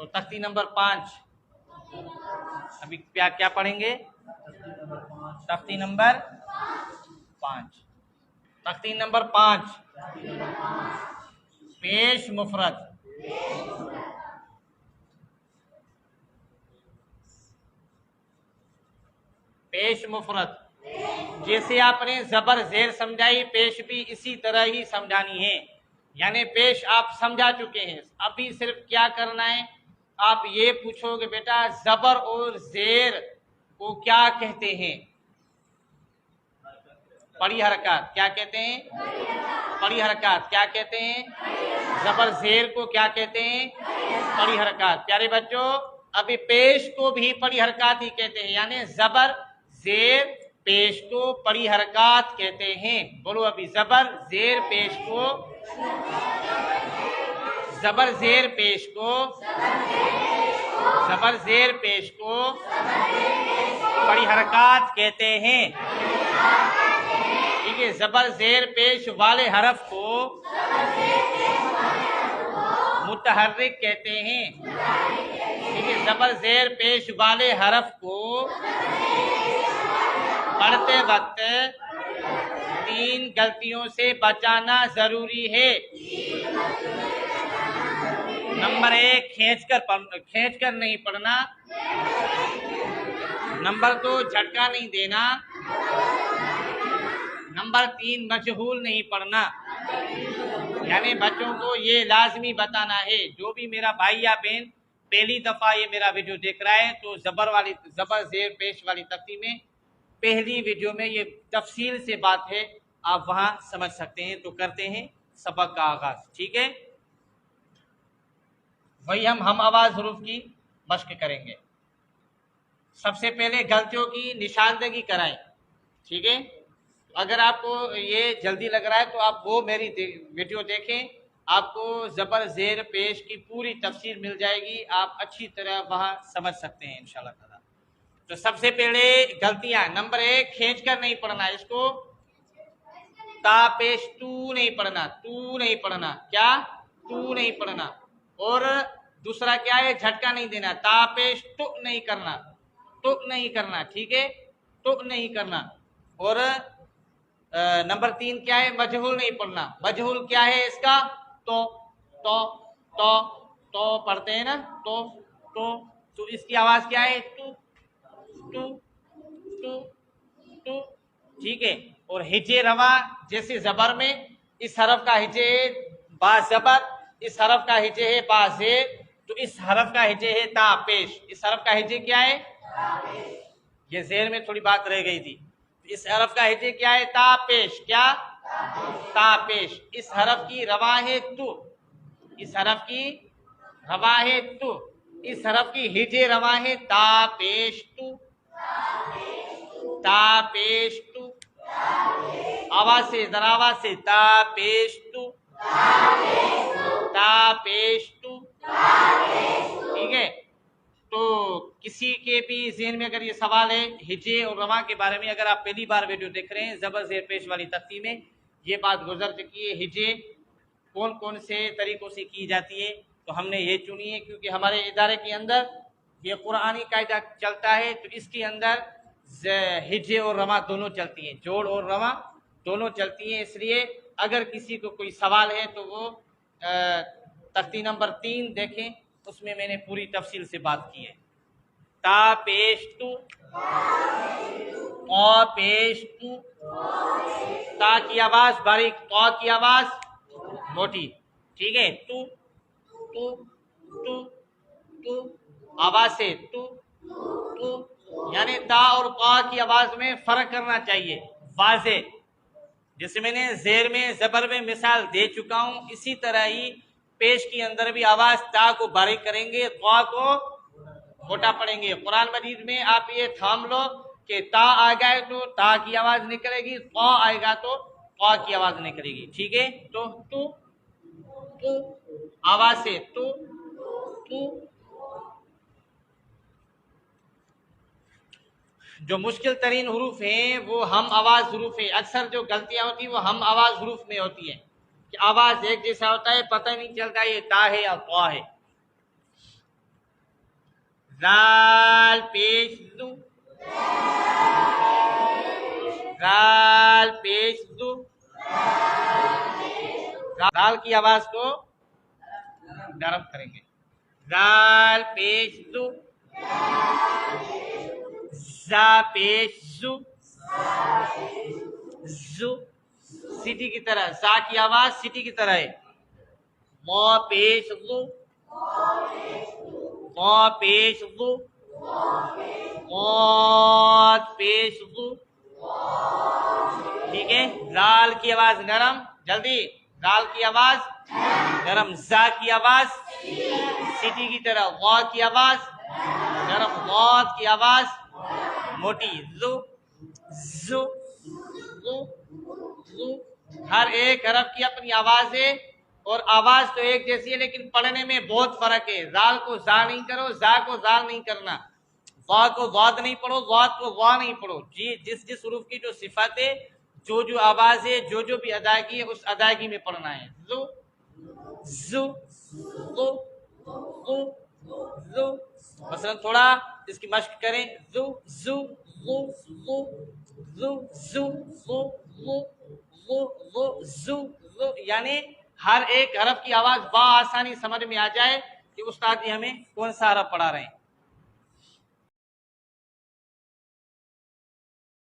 तो तख्ती नंबर 5 अभी क्या क्या पढ़ेंगे? तख्ती नंबर 5। तख्ती नंबर 5 पेश मुफरद। पेश मुफरद जैसे आपने जबर जेर समझाई, पेश भी इसी तरह ही समझानी है। यानी पेश आप समझा चुके हैं, अभी सिर्फ क्या करना है, आप ये पूछोगे बेटा जबर और जेर को क्या कहते हैं? पड़ी हरकत क्या कहते हैं? पड़ी हरकत क्या कहते हैं? जबर जेर को क्या कहते हैं? पड़ी हरकत। प्यारे बच्चों, अभी पेश को भी पड़ी हरकत ही कहते हैं, यानी जबर जेर पेश को पड़ी हरकत कहते हैं। बोलो अभी, जबर जेर पेश को, जबर जेर पेश को, जबर जेर पेश को पड़ी हरकत कहते हैं। ठीक है, जबर जेर पेश वाले हरफ को मुतहर्रिक कहते हैं। ठीक है, जबर जेर पेश वाले हरफ को पढ़ते वक्त 3 गलतियों से बचाना जरूरी है। नंबर 1, खींचकर नहीं पढ़ना। नंबर 2, झटका नहीं देना। नंबर 3, मजहूल नहीं पढ़ना। यानी बच्चों को ये लाजमी बताना है, जो भी मेरा भाई या बहन पहली दफा ये मेरा वीडियो देख रहा है, तो जबर जेर पेश वाली तख्ती में पहली वीडियो में ये तफसील से बात है, आप वहां समझ सकते हैं। तो करते हैं सबक का आगाज। ठीक है, वही हम आवाज हरूफ की मश्क करेंगे। सबसे पहले गलतियों की निशानदेही कराएं। ठीक है, अगर आपको ये जल्दी लग रहा है तो आप वो मेरी वीडियो देखें, आपको जबर जेर पेश की पूरी तफसीर मिल जाएगी, आप अच्छी तरह वहां समझ सकते हैं इंशाल्लाह ताला। तो सबसे पहले गलतियां, नंबर 1, खींचकर नहीं पढ़ना। इसको ता पेश तू नहीं पढ़ना, तू नहीं पढ़ना। क्या? तू नहीं पढ़ना। और दूसरा क्या है? झटका नहीं देना, ता पेश टू नहीं करना, टू नहीं करना। ठीक है, टू नहीं करना। और नंबर 3 क्या है? मजहूल नहीं पढ़ना। मजहूल क्या है इसका? तो पढ़ते हैं ना, तो इसकी आवाज क्या है? टू टू टू टू। ठीक है, और हिजे रवा जैसे जबर में इस हरफ का हिजे है बा जबर, इस हरफ का हिजे है बा जेर, तो इस हरफ का हिजे है ता पेश। इस हरफ का हिजे क्या है? ये जेर में थोड़ी बात रह गई थी। इस हरफ का हिजे क्या है? ता पेश। क्या? ता पेश। इस हरफ की रवा है तू, इस हरफ की रवा है तू, इस हरफ की हिजे रवा है ता पेश तू, ता पेश तू। आवाज से, जरा आवाज से, ता पेश तू, ता पेश तू। ठीक है, तो किसी के भी ज़हन में अगर ये सवाल है हिजे और रवा के बारे में, अगर आप पहली बार वीडियो देख रहे हैं, जबर जेर पेश वाली तख्ती में ये बात गुजर चुकी है, हिजे कौन कौन से तरीकों से की जाती है, तो हमने ये चुनी है क्योंकि हमारे इदारे के अंदर ये कुरानी कायदा चलता है, तो इसके अंदर हिजे और रवा दोनों चलती हैं, जोड़ और रवा दोनों चलती हैं। इसलिए अगर किसी को कोई सवाल है तो वो तख्ती नंबर 3 देखें, उसमें मैंने पूरी तफसील से बात की है। ता पेश तू, औ पेश तू, ता की आवाज बारीक, औ की आवाज मोटी। ठीक है, तू तू तू तू, आवाज से तू तू, यानी ता और क़ा की आवाज में फर्क करना चाहिए, वाजे। जैसे मैंने जेर में जबर में मिसाल दे चुका हूं, इसी तरह ही पेश के अंदर भी आवाज ता को बारीक करेंगे, क़ा को मोटा पढ़ेंगे। कुरान मजीद में आप ये थाम लो कि ता आ गए तो ता की आवाज निकलेगी, क़ा आएगा तो क़ा की आवाज निकलेगी। ठीक है, तो तू तू आवाज से तू तू। जो मुश्किल तरीन हरूफ हैं वो हम आवाज हरूफ है। अक्सर जो गलतियां होती है वो हम आवाज हरूफ में होती है कि आवाज एक जैसा होता है, पता नहीं चलता ये ता है या क़ा है। जाल पेश दू, जाल पेश दू। दाल की आवाज को नरम करेंगे। दाल पेश दू, जा पेश जू, जू सिटी की तरह, जा की आवाज सिटी की तरह है। मो पेश दू, मो पेश दू, मौत पेश दू। ठीक है, दाल की आवाज नरम, जल्दी, दाल की आवाज नरम, जा की आवाज सिटी की तरह, वॉ की आवाज नरम, मौत की आवाज मोटी, जू जू जू जू। हर एक हरफ की अपनी आवाज है और आवाज तो एक जैसी है, लेकिन पढ़ने में बहुत फर्क है। जाल को जा नहीं करो, जा को जाल नहीं करना, वाह को वाद नहीं पढ़ो, वाद को वाह नहीं पढ़ो। जी जिस जिस हरूफ की जो सिफत है, जो जो आवाज है, जो जो भी अदायगी है, उस अदायगी में पढ़ना है। जू जू जू जू जू। मसलन थोड़ा इसकी मश्क करें। जू जू जू जू जू जू जू जू जू जू जू जू। यानी हर एक हरफ की आवाज बा आसानी समझ में आ जाए कि उस्ताद जी हमें कौन सा हरफ पढ़ा रहे हैं।